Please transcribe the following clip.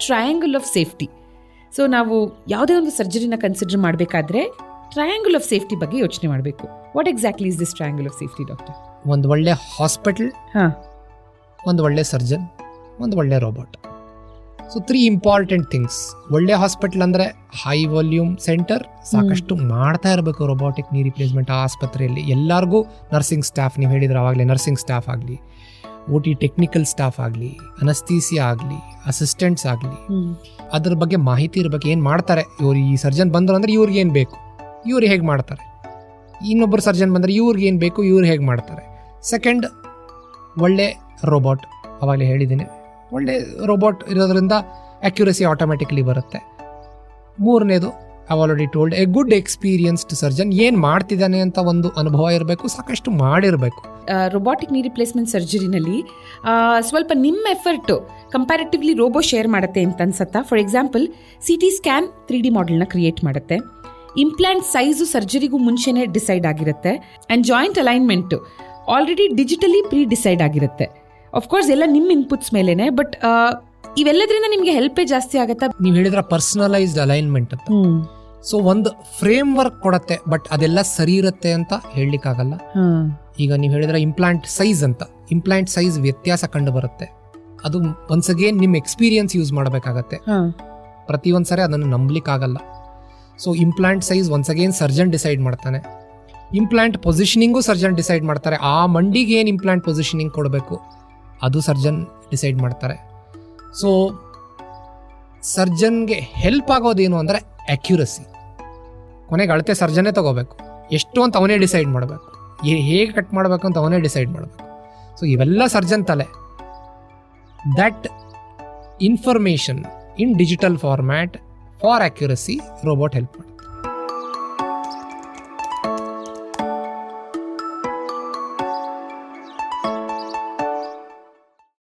Triangle of safety. So ನಾವು ಯಾವುದೇ ಒಂದು ಸರ್ಜರಿನ ಕನ್ಸಿಡರ್ ಮಾಡಬೇಕಾದ್ರೆ ಟ್ರಯಾಂಗಲ್ ಆಫ್ ಸೇಫ್ಟಿ ಬಗ್ಗೆ ಯೋಚನೆ ಮಾಡಬೇಕು. What exactly is this triangle of safety doctor? ಒಂದು ಒಳ್ಳೆ ಹಾಸ್ಪಿಟಲ್, ಒಂದು ಒಳ್ಳೆ ಸರ್ಜನ್, ಒಂದು ಒಳ್ಳೆ ರೋಬೋಟ್. So 3 important things. ಒಳ್ಳೆ ಹಾಸ್ಪಿಟಲ್ ಅಂದರೆ ಹೈ ವಾಲ್ಯೂಮ್ ಸೆಂಟರ್, ಸಾಕಷ್ಟು ಮಾಡ್ತಾ ಇರಬೇಕು ರೋಬೋಟಿಕ್ ನೀ ರಿಪ್ಲೇಸ್ಮೆಂಟ್ ಆ ಆಸ್ಪತ್ರೆಯಲ್ಲಿ. ಎಲ್ಲರಿಗೂ ನರ್ಸಿಂಗ್ ಸ್ಟಾಫ್, ನೀವು ಹೇಳಿದ್ರೆ ಆವಾಗಲೇ ನರ್ಸಿಂಗ್ ಸ್ಟಾಫ್ ಆಗಲಿ, OT ಟೆಕ್ನಿಕಲ್ ಸ್ಟಾಫ್ ಆಗಲಿ, ಅನಸ್ತೀಸಿಯಾ ಆಗಲಿ, ಅಸಿಸ್ಟೆಂಟ್ಸ್ ಆಗಲಿ, ಅದ್ರ ಬಗ್ಗೆ ಮಾಹಿತಿ ಇರಬೇಕು. ಏನು ಮಾಡ್ತಾರೆ ಇವ್ರು, ಈ ಸರ್ಜನ್ ಬಂದರು ಅಂದರೆ ಇವ್ರಿಗೆ ಏನು ಬೇಕು, ಇವ್ರು ಹೇಗೆ ಮಾಡ್ತಾರೆ, ಇನ್ನೊಬ್ಬರು ಸರ್ಜನ್ ಬಂದರೆ ಇವ್ರಿಗೆ ಏನು ಬೇಕು, ಇವ್ರು ಹೇಗೆ ಮಾಡ್ತಾರೆ. ಸೆಕೆಂಡ್, ಒಳ್ಳೆ ರೋಬೋಟ್. ಆವಾಗಲೇ ಹೇಳಿದ್ದೀನಿ, ಒಳ್ಳೆ ರೋಬೋಟ್ ಇರೋದ್ರಿಂದ ಅಕ್ಯುರಸಿ ಆಟೋಮೆಟಿಕ್ಲಿ ಬರುತ್ತೆ. ಮೂರನೇದು, I already told, A good experienced surgeon. ಏನು ಮಾಡ್ತಿದ್ದಾನೆ ಅಂತ ಒಂದು ಅನುಭವ ಇರಬೇಕು, ಸಾಕಷ್ಟು ಮಾಡಿರಬೇಕು. ರೊಬಾಟಿಕ್ ನೀ ರಿಪ್ಲೇಸ್ಮೆಂಟ್ ಸರ್ಜರಿನಲ್ಲಿ ಸ್ವಲ್ಪ ನಿಮ್ಮ ಎಫರ್ಟು ಕಂಪ್ಯಾರಿಟಿವ್ಲಿ ರೋಬೋ ಶೇರ್ ಮಾಡುತ್ತೆ ಅಂತ ಅನ್ಸತ್ತಾ? For example, CT scan 3D ಮಾಡೆಲ್ನ ಕ್ರಿಯೇಟ್ ಮಾಡುತ್ತೆ, ಇಂಪ್ಲಾಂಟ್ ಸೈಜು ಸರ್ಜರಿಗೂ ಮುಂಚೆನೇ ಡಿಸೈಡ್ ಆಗಿರುತ್ತೆ, and joint alignment already digitally pre decide ಆಗಿರುತ್ತೆ. ಆಫ್ಕೋರ್ಸ್ ಎಲ್ಲ ನಿಮ್ಮ ಇನ್ಪುಟ್ಸ್ ಮೇಲೇನೆ, ಬಟ್ ಇವೆಲ್ಲದ್ರಿಂದ ನಿಮಗೆ ಹೆಲ್ಪೇ ಜಾಸ್ತಿ ಆಗುತ್ತಾ? ನೀವು ಹೇಳಿದ್ರೆ ಪರ್ಸನಲೈಸ್ಡ್ ಅಲೈನ್ಮೆಂಟ್ ಅಂತ. ಸೊ ಒಂದು ಫ್ರೇಮ್ ವರ್ಕ್ ಕೊಡುತ್ತೆ, ಬಟ್ ಅದೆಲ್ಲ ಸರಿ ಇರುತ್ತೆ ಅಂತ ಹೇಳಲಿಕ್ಕಾಗಲ್ಲ. ಈಗ ನೀವು ಹೇಳಿದ್ರೆ ಇಂಪ್ಲಾಂಟ್ ಸೈಜ್ ಅಂತ, ಇಂಪ್ಲಾಂಟ್ ಸೈಜ್ ವ್ಯತ್ಯಾಸ ಕಂಡು ಬರುತ್ತೆ. ಅದು ಒನ್ಸ್ ಅಗೇನ್ ನಿಮ್ಮ ಎಕ್ಸ್ಪೀರಿಯನ್ಸ್ ಯೂಸ್ ಮಾಡಬೇಕಾಗತ್ತೆ. ಪ್ರತಿಯೊಂದ್ಸರಿ ಅದನ್ನು ನಂಬಲಿಕ್ಕಾಗಲ್ಲ. So implant size once again surgeon decide ಮಾಡ್ತಾನೆ. ಇಂಪ್ಲಾಂಟ್ ಪೊಸಿಷನಿಂಗು ಸರ್ಜನ್ ಡಿಸೈಡ್ ಮಾಡ್ತಾರೆ. ಆ ಮಂಡಿಗೆ ಏನು ಇಂಪ್ಲಾಂಟ್ ಪೊಸಿಷನಿಂಗ್ ಕೊಡಬೇಕು ಅದು ಸರ್ಜನ್ ಡಿಸೈಡ್ ಮಾಡ್ತಾರೆ. ಸೊ ಸರ್ಜನ್ಗೆ ಹೆಲ್ಪ್ ಆಗೋದೇನು ಅಂದರೆ ಅಕ್ಯುರಸಿ. ಕೊನೆಗೆ ಅಳತೆ ಸರ್ಜನ್ನೇ ತಗೋಬೇಕು, ಎಷ್ಟು ಅಂತ ಅವನೇ ಡಿಸೈಡ್ ಮಾಡಬೇಕು, ಹೇಗೆ ಕಟ್ ಮಾಡಬೇಕು ಅಂತ ಅವನೇ ಡಿಸೈಡ್ ಮಾಡಬೇಕು. ಸೊ ಇವೆಲ್ಲ ಸರ್ಜನ್ ತಲೆ. That information in digital format for accuracy robot help ಮಾಡುತ್ತೆ.